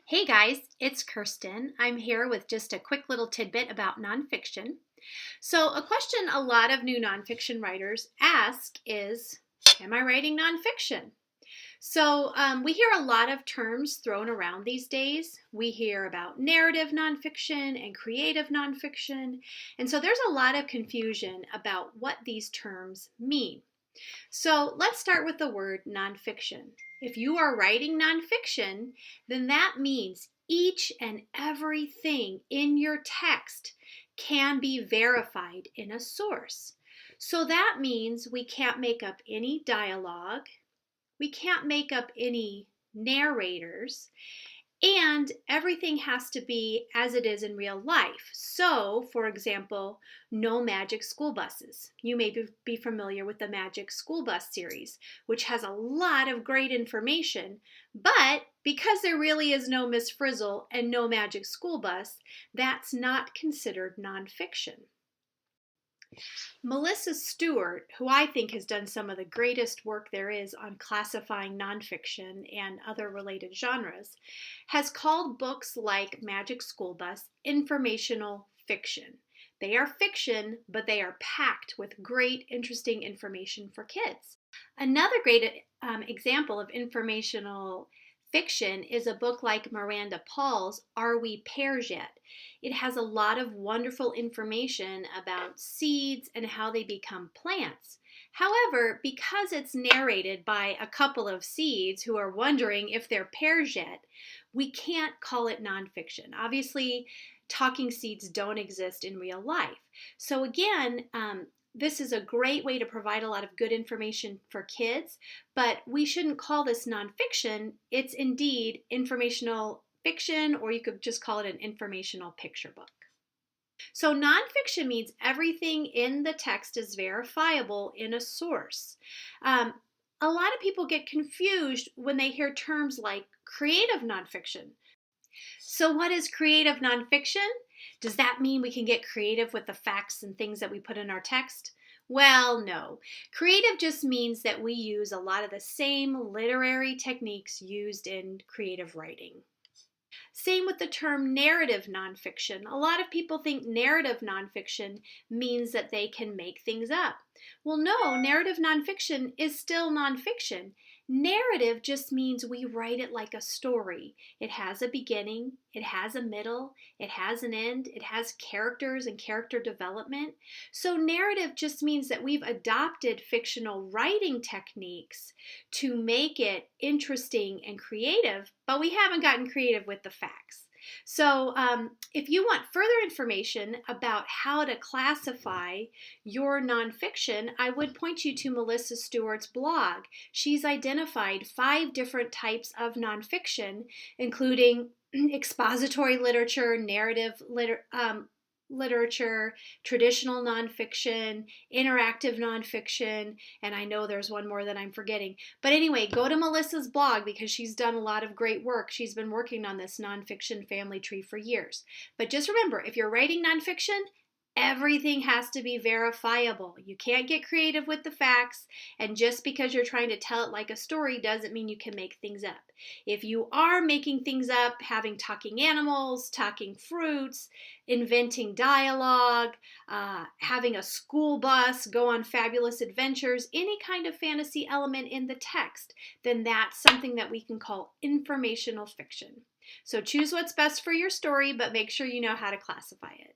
Hey guys, it's Kirsten. I'm here with just a quick little tidbit about nonfiction. So, a question a lot of new nonfiction writers ask is, am I writing nonfiction? We hear a lot of terms thrown around these days. We hear about narrative nonfiction and creative nonfiction. And so there's a lot of confusion about what these terms mean. So let's start with the word nonfiction. If you are writing nonfiction, then that means each and everything in your text can be verified in a source. So that means we can't make up any dialogue, we can't make up any narrators, and everything has to be as it is in real life. So, for example, no magic school buses. You may be familiar with the Magic School Bus series, which has a lot of great information, but because there really is no Miss Frizzle and no magic school bus, that's not considered nonfiction. Melissa Stewart, who I think has done some of the greatest work there is on classifying nonfiction and other related genres, has called books like Magic School Bus informational fiction. They are fiction, but they are packed with great, interesting information for kids. Another great example of informational fiction is a book like Miranda Paul's Are We Pears Yet? It has a lot of wonderful information about seeds and how they become plants. However, because it's narrated by a couple of seeds who are wondering if they're pears yet, we can't call it nonfiction. Obviously, talking seeds don't exist in real life. So again, this is a great way to provide a lot of good information for kids, but we shouldn't call this nonfiction. It's indeed informational fiction, or you could just call it an informational picture book. So nonfiction means everything in the text is verifiable in a source. A lot of people get confused when they hear terms like creative nonfiction. So what is creative nonfiction? Does that mean we can get creative with the facts and things that we put in our text? Well, no. Creative just means that we use a lot of the same literary techniques used in creative writing. Same with the term narrative nonfiction. A lot of people think narrative nonfiction means that they can make things up. Well, no, narrative nonfiction is still nonfiction. Narrative just means we write it like a story. It has a beginning, it has a middle, it has an end, it has characters and character development. So narrative just means that we've adopted fictional writing techniques to make it interesting and creative, but we haven't gotten creative with the facts. So if you want further information about how to classify your nonfiction, I would point you to Melissa Stewart's blog. She's identified 5 different types of nonfiction, including expository literature, narrative literature, traditional nonfiction, interactive nonfiction, and I know there's one more that I'm forgetting. But anyway, go to Melissa's blog because she's done a lot of great work. She's been working on this nonfiction family tree for years. But just remember, if you're writing nonfiction, everything has to be verifiable. You can't get creative with the facts, and just because you're trying to tell it like a story doesn't mean you can make things up. If you are making things up, having talking animals, talking fruits, inventing dialogue, having a school bus go on fabulous adventures, any kind of fantasy element in the text, then that's something that we can call informational fiction. So choose what's best for your story, but make sure you know how to classify it.